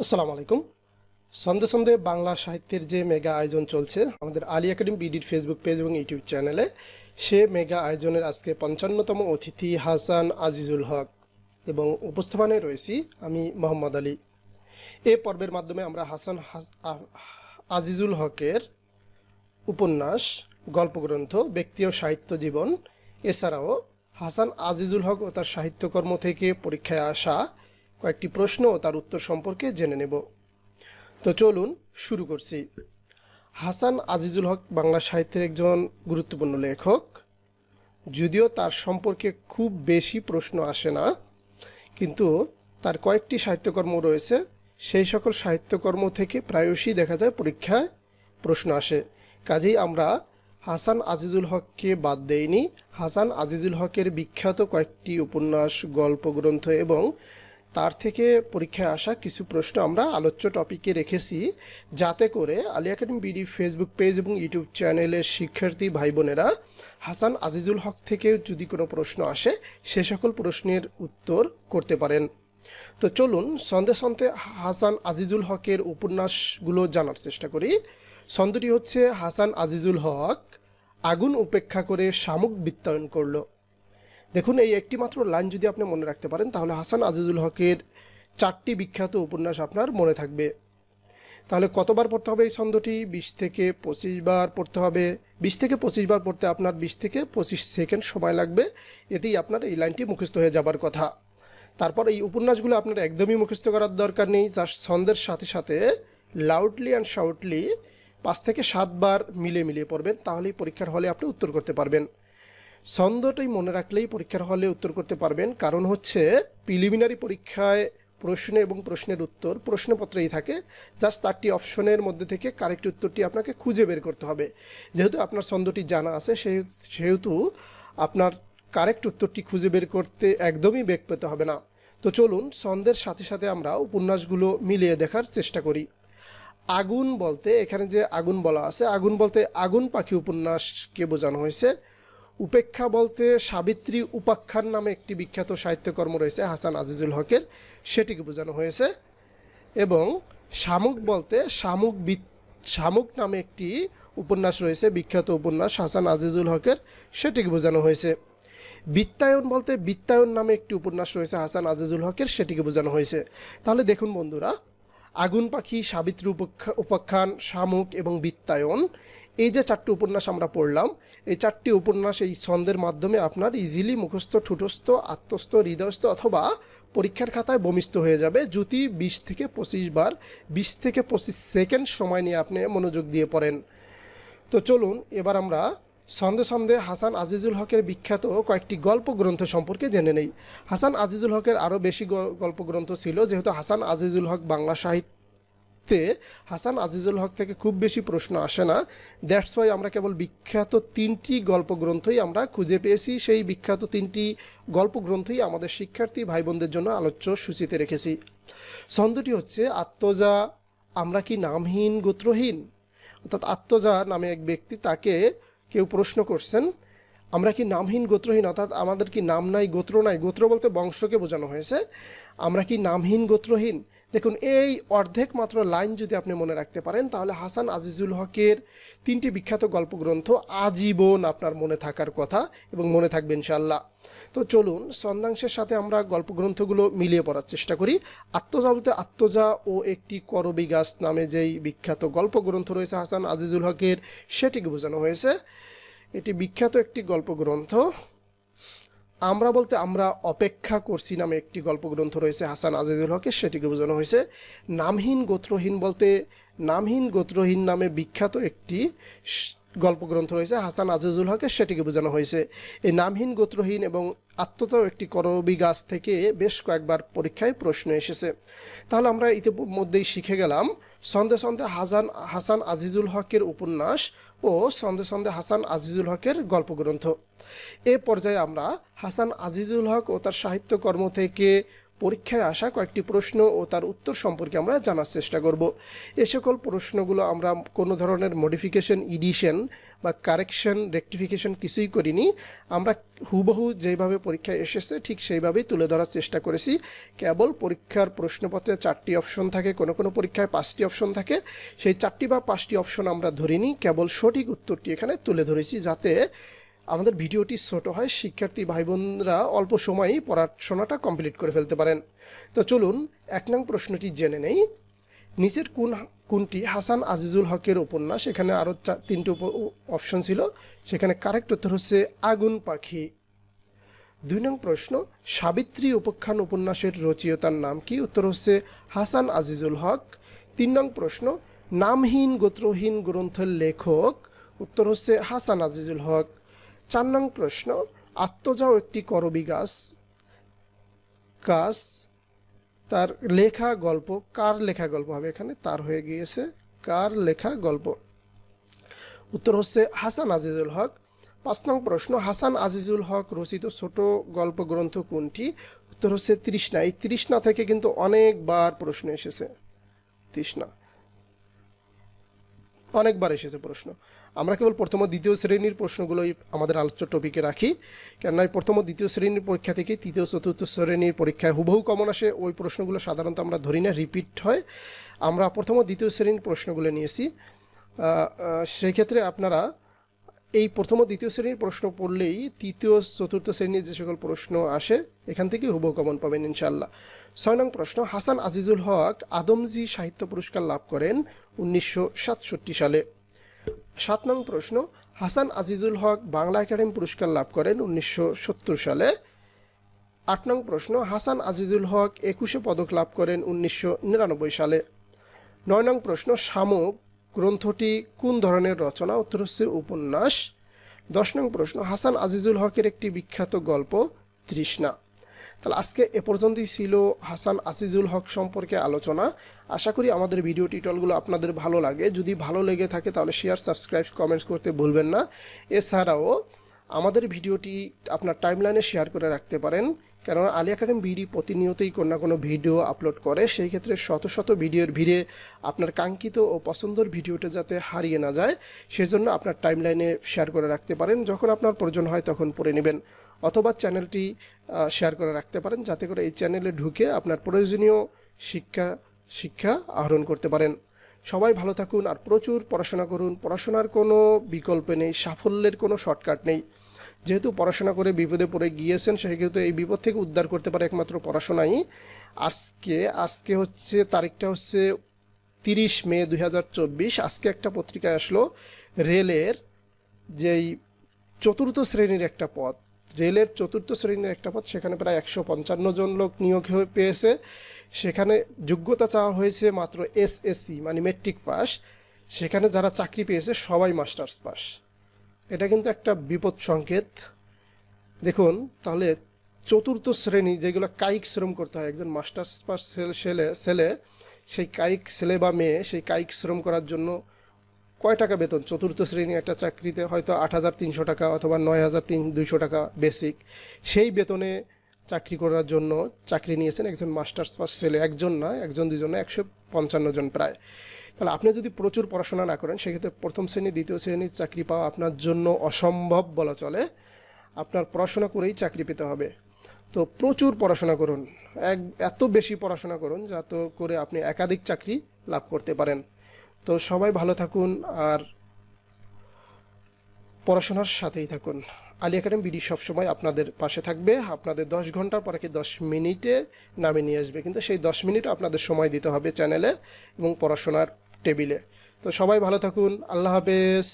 আসসালামু আলাইকুম। সন্ধে সন্ধে বাংলা সাহিত্যের যে মেগা আয়োজন চলছে আমাদের আলী একাডেমি বিডির ফেসবুক পেজ এবং ইউটিউব চ্যানেলে, সে মেগা আয়োজনের আজকে ৫৫তম অতিথি হাসান আজিজুল হক এবং উপস্থাপনায় রয়েছি আমি মোহাম্মদ আলী। এ পর্বের মাধ্যমে আমরা আজিজুল হকের উপন্যাস, গল্পগ্রন্থ, ব্যক্তি ও সাহিত্য জীবন, এছাড়াও হাসান আজিজুল হক ও তার সাহিত্যকর্ম থেকে পরীক্ষায় আসা কয়েকটি প্রশ্ন ও তার উত্তর সম্পর্কে জেনে নেব। তো চলুন শুরু করছি। হাসান আজিজুল হক বাংলা সাহিত্যের একজন গুরুত্বপূর্ণ লেখক। যদিও তার সম্পর্কে খুব বেশি প্রশ্ন আসে না, কিন্তু তার কয়েকটি সাহিত্যকর্ম রয়েছে, সেই সকল সাহিত্যকর্ম থেকে প্রায়শই দেখা যায় পরীক্ষায় প্রশ্ন আসে। কাজেই আমরা হাসান আজিজুল হককে বাদ দেইনি। হাসান আজিজুল হকের বিখ্যাত কয়েকটি উপন্যাস, গল্পগ্রন্থ এবং তার থেকে পরীক্ষায় আসা কিছু প্রশ্ন আমরা আলোচ্য টপিকে রেখেছি, যাতে করে Ali academy BD Facebook page এবং ইউটিউব চ্যানেলের শিক্ষার্থী ভাই বোনেরা হাসান আজিজুল হক থেকে যদি কোনো প্রশ্ন আসে সে সকল প্রশ্নের উত্তর করতে পারেন। তো চলুন সন্ধে সন্ধে হাসান আজিজুল হকের উপন্যাসগুলো জানার চেষ্টা করি। ছন্দটি হচ্ছে, হাসান আজিজুল হক আগুন উপেক্ষা করে শামুক বিত্তায়ন করল। দেখুন, এই একটি মাত্র লাইন যদি আপনি মনে রাখতে পারেন তাহলে হাসান আজিজুল হকের 4টি বিখ্যাত উপন্যাস আপনার মনে থাকবে। তাহলে কতবার পড়তে হবে এই ছন্দটি? 20 থেকে 25 বার পড়তে হবে। 20 থেকে 25 বার পড়তে আপনার 20 থেকে 25 সেকেন্ড সময় লাগবে। এতেই আপনার এই লাইনটি মুখস্থ হয়ে যাবার কথা। তারপর এই উপন্যাসগুলো আপনার একদমই মুখস্থ করার দরকার নেই, জাস্ট ছন্দের সাথে সাথে লাউডলি অ্যান্ড শাউটলি 5 থেকে 7 বার মিলিয়ে পড়বেন, তাহলেই পরীক্ষার হলে আপনি উত্তর করতে পারবেন। ছন্দটাই মনে রাখলেই পরীক্ষার হলে উত্তর করতে পারবেন, কারণ হচ্ছে প্রিলিমিনারি পরীক্ষায় প্রশ্ন এবং প্রশ্নের উত্তর প্রশ্নপত্রেই থাকে। জাস্ট 4টি অপশনের মধ্যে থেকে কারেক্ট উত্তরটি আপনাকে খুঁজে বের করতে হবে। যেহেতু আপনার ছন্দটি জানা আছে, সেহেতু আপনার কারেক্ট উত্তরটি খুঁজে বের করতে একদমই বেগ পেতে হবে না। তো চলুন ছন্দের সাথে সাথে আমরা উপন্যাসগুলো মিলিয়ে দেখার চেষ্টা করি। আগুন বলতে, এখানে যে আগুন বলা আছে, আগুন বলতে আগুন পাখি উপন্যাসকে বোঝানো হয়েছে। উপেক্ষা বলতে সাবিত্রী উপাখ্যান নামে একটি বিখ্যাত সাহিত্যকর্ম রয়েছে হাসান আজিজুল হকের, সেটিকে বোঝানো হয়েছে। এবং শামুক বলতে শামুক নামে একটি উপন্যাস রয়েছে, বিখ্যাত উপন্যাস হাসান আজিজুল হকের, সেটিকে বোঝানো হয়েছে। বিত্তায়ন বলতে বিত্তায়ন নামে একটি উপন্যাস রয়েছে হাসান আজিজুল হকের, সেটিকে বোঝানো হয়েছে। তাহলে দেখুন বন্ধুরা, আগুন পাখি, সাবিত্রী উপাখ্যান, শামুক এবং বিত্তায়ন, এই যে 4টি উপন্যাস আমরা পড়লাম, এই 4টি উপন্যাস এই ছন্দের মাধ্যমে আপনার ইজিলি মুখস্থ, ঠুটস্থ, আত্মস্থ, হৃদয়স্থ অথবা পরীক্ষার খাতায় বমিস্থ হয়ে যাবে যদি 20 থেকে 25 বার 20 থেকে 25 সেকেন্ড সময় নিয়ে আপনি মনোযোগ দিয়ে পড়েন। তো চলুন এবার আমরা ছন্দে ছন্দে হাসান আজিজুল হকের বিখ্যাত কয়েকটি গল্পগ্রন্থ সম্পর্কে জেনে নেই। হাসান আজিজুল হকের আরও বেশি গল্পগ্রন্থ ছিল, যেহেতু হাসান আজিজুল হক বাংলা সাহিত্যে হাসান আজিজুল হক থেকে খুব বেশি প্রশ্ন আসে না। দ্যাটস ওয়াই আমরা কেবল বিখ্যাত 3টি গল্পগ্রন্থই আমরা খুঁজে পেয়েছি। সেই বিখ্যাত 3টি গল্পগ্রন্থই আমাদের শিক্ষার্থী ভাই বোনদের জন্য আলোচ্য সূচিতে রেখেছি। ছন্দটি হচ্ছে, আত্মজা আমরা কি নামহীন গোত্রহীন। অর্থাৎ আত্মজা নামে এক ব্যক্তি, তাকে কেউ প্রশ্ন করছেন, আমরা কি নামহীন গোত্রহীন, অর্থাৎ আমাদের কি নাম নাই, গোত্র নাই। গোত্র বলতে বংশকে বোঝানো হয়েছে। আমরা কি নামহীন গোত্রহীন। দেখুন, এই অর্ধেক মাত্র লাইন যদি আপনি মনে রাখতে পারেন তাহলে হাসান আজিজুল হকের 3টি বিখ্যাত গল্পগ্রন্থ আজীবন আপনার মনে থাকার কথা এবং মনে থাকবে ইনশাআল্লাহ। তো চলুন ছন্দাংশের সাথে আমরা গল্পগ্রন্থগুলো মিলিয়ে পড়ার চেষ্টা করি। আত্মজা বলতে আত্মজা ও একটি করবী গাছ নামে যেই বিখ্যাত গল্পগ্রন্থ রয়েছে হাসান আজিজুল হকের, সেটিকে বোঝানো হয়েছে। এটি বিখ্যাত একটি গল্পগ্রন্থ। আমরা বলতে আমরা অপেক্ষা করছি নামে একটি গল্পগ্রন্থ রয়েছে হাসান আজিজুল হকের, সেটিকে বোঝানো হয়েছে। নামহীন গোত্রহীন বলতে নামহীন গোত্রহীন নামে বিখ্যাত একটি গল্পগ্রন্থ রয়েছে হাসান আজিজুল হকের, সেটিকে বোঝানো হয়েছে। এই নামহীন গোত্রহীন এবং আত্মজাও একটি করবী গাছ থেকে বেশ কয়েকবার পরীক্ষায় প্রশ্ন এসেছে। তাহলে আমরা ইতিমধ্যেই শিখে গেলাম ছন্দে ছন্দে হাসান আজিজুল হকের উপন্যাস ও ছন্দে ছন্দে হাসান আজিজুল হকের গল্পগ্রন্থ। এ পর্যায়ে আমরা হাসান আজিজুল হক ও তার সাহিত্যকর্ম থেকে পরীক্ষায় আসা কয়েকটি প্রশ্ন ও তার উত্তর সম্পর্কে আমরা জানার চেষ্টা করব। এ সকল প্রশ্নগুলো আমরা কোনো ধরনের মডিফিকেশন, এডিশন বা কারেকশন রেকটিফিকেশন কিছুই করিনি। আমরা হুবহু যেভাবে পরীক্ষায় এসেছে ঠিক সেইভাবেই তুলে ধরার চেষ্টা করেছি। কেবল পরীক্ষার প্রশ্নপত্রে 4টি অপশন থাকে, কোনো কোনো পরীক্ষায় 5টি অপশন থাকে, সেই 4টি বা 5টি অপশন আমরা ধরিনি, কেবল সঠিক উত্তরটি এখানে তুলে ধরেছি যাতে আমাদের ভিডিওটি ছোট হয়, শিক্ষার্থী ভাই বোনরা অল্প সময়েই পড়াশোনাটা কমপ্লিট করে ফেলতে পারেন। তো চলুন 1 নং প্রশ্নটি জেনে নেই। নিচের কোনটি হাসান আজিজুল হকের উপন্যাস? এখানে আরও 3টি অপশন ছিল, সেখানে কারেক্ট উত্তর হচ্ছে আগুন পাখি। 2 নং প্রশ্ন, সাবিত্রী উপাখ্যান উপন্যাসের রচয়িতার নাম কি? উত্তর হচ্ছে হাসান আজিজুল হক। 3 নং প্রশ্ন, নামহীন গোত্রহীন গ্রন্থের লেখক? উত্তর হচ্ছে হাসান আজিজুল হক। 4 নং প্রশ্ন, আত্মজাও একটি করবী গাছ তার লেখা গল্প, কার লেখা গল্প হবে? এখানে তার হয়ে গিয়েছে, কার লেখা গল্প? উত্তর হচ্ছে হাসান আজিজুল হক। 5 নং প্রশ্ন, হাসান আজিজুল হক রচিত ছোট গল্প গ্রন্থ কোনটি? উত্তর হচ্ছে তৃষ্ণা। এই তৃষ্ণা থেকে কিন্তু অনেকবার প্রশ্ন এসেছে, তৃষ্ণা অনেকবার এসেছে প্রশ্ন। আমরা কেবল প্রথম ও দ্বিতীয় শ্রেণীর প্রশ্নগুলোই আমাদের আলোচ্য টপিকে রাখি, কেননা প্রথম ও দ্বিতীয় শ্রেণীর পরীক্ষা থেকে তৃতীয় চতুর্থ শ্রেণীর পরীক্ষায় হুবহু কমন আসে, ওই প্রশ্নগুলো সাধারণত আমরা ধরি না, রিপিট হয়। আমরা প্রথম ও দ্বিতীয় শ্রেণীর প্রশ্নগুলো নিয়েছি। সেই ক্ষেত্রে আপনারা এই প্রথম ও দ্বিতীয় শ্রেণীর প্রশ্ন পড়লেই তৃতীয় চতুর্থ শ্রেণীর যে সকল প্রশ্ন আসে এখান থেকে হুবহু কমন পাবেন ইনশাল্লাহ। 6 নং প্রশ্ন, হাসান আজিজুল হক আদমজী সাহিত্য পুরস্কার লাভ করেন 1967 সালে। 7 নং প্রশ্ন, হাসান আজিজুল হক বাংলা একাডেমি পুরস্কার লাভ করেন 1970 সালে। 8 নং প্রশ্ন, হাসান আজিজুল হক 21শে পদক লাভ করেন 1999 সালে। 9 নং প্রশ্ন, শামুক গ্রন্থটি কোন ধরনের রচনা? উত্তর হচ্ছে উপন্যাস। 10 নং প্রশ্ন, হাসান আজিজুল হকের একটি বিখ্যাত গল্প তৃষ্ণা। তাহলে আজকে এ পর্যন্তই ছিল হাসান আজিজুল হক সম্পর্কে আলোচনা। আশা করি আমাদের ভিডিও টিউটোরিয়ালগুলো আপনাদের ভালো লাগে। যদি ভালো লেগে থাকে তাহলে শেয়ার, সাবস্ক্রাইব, কমেন্টস করতে ভুলবেন না। এছাড়াও আমাদের ভিডিওটি আপনার টাইমলাইনে শেয়ার করে রাখতে পারেন, কেননা আলী একাডেমি বিডি প্রতিনিয়তই কোনো না কোনো ভিডিও আপলোড করে। সেই ক্ষেত্রে শত শত ভিডিওর ভিড়ে আপনার কাঙ্ক্ষিত ও পছন্দের ভিডিওটা যাতে হারিয়ে না যায় সেজন্য আপনার টাইমলাইনে শেয়ার করে রাখতে পারেন। যখন আপনার প্রয়োজন হয় তখন পড়ে নেবেন, অথবা চ্যানেলটি শেয়ার করে রাখতে পারেন যাতে করে এই চ্যানেলে ঢুকে আপনার প্রয়োজনীয় শিক্ষা আহরণ করতে পারেন। সবাই ভালো থাকুন আর প্রচুর পড়াশোনা করুন। পড়াশোনার কোনো বিকল্প নেই, সাফল্যের কোনো শর্টকাট নেই। যেহেতু পড়াশোনা করে বিপদে পড়ে গিয়েছেন সেহেতু এই বিপদ থেকে উদ্ধার করতে পারে একমাত্র পড়াশোনাই। আজকে হচ্ছে তারিখটা হচ্ছে 30 মে 2024। আজকে একটা পত্রিকায় আসলো রেলের যেই চতুর্থ শ্রেণীর একটা পদ, রেলের চতুর্থ শ্রেণীর একটা পদ, সেখানে প্রায় 155 জন লোক নিয়োগ পেয়েছে। সেখানে যোগ্যতা চাওয়া হয়েছে মাত্র এসএসসি মানে মেট্রিক পাস। সেখানে যারা চাকরি পেয়েছে সবাই মাস্টার্স পাস। এটা কিন্তু একটা বিপদ সংকেত। দেখুন তাহলে চতুর্থ শ্রেণী যেগুলো কায়িক শ্রম করতে হয়, একজন মাস্টার্স পাস ছেলে সেই কায়িক ছেলে বা মেয়ে সেই কায়িক শ্রম করার জন্য কয় টাকা বেতন? চতুর্থ শ্রেণী একটা চাকরিতে হয়তো 8,300 টাকা অথবা 9,200 টাকা বেসিক। সেই বেতনে চাকরি করার জন্য চাকরি নিয়েছেন একজন মাস্টার্স পাস ছেলে, একজন না, একজন দুজন না, 155 জন প্রায়। তাহলে আপনি যদি প্রচুর পড়াশোনা না করেন সেক্ষেত্রে প্রথম শ্রেণী দ্বিতীয় শ্রেণীর চাকরি পাওয়া আপনার জন্য অসম্ভব বলা চলে। আপনার পড়াশোনা করেই চাকরি পেতে হবে। তো প্রচুর পড়াশোনা করুন, এত বেশি পড়াশোনা করুন যাতে করে আপনি একাধিক চাকরি লাভ করতে পারেন। তো সবাই ভালো থাকুন আর পড়াশোনার সাথেই থাকুন। আলী একাডেমি বিডি সবসময় আপনাদের পাশে থাকবে। আপনাদের 10 ঘন্টার পরে কি 10 মিনিটে নামিয়ে নিয়ে আসবে, কিন্তু সেই 10 মিনিট আপনাদের সময় দিতে হবে চ্যানেলে এবং পড়াশোনার টেবিলে। তো সবাই ভালো থাকুন, আল্লাহ হাফেজ।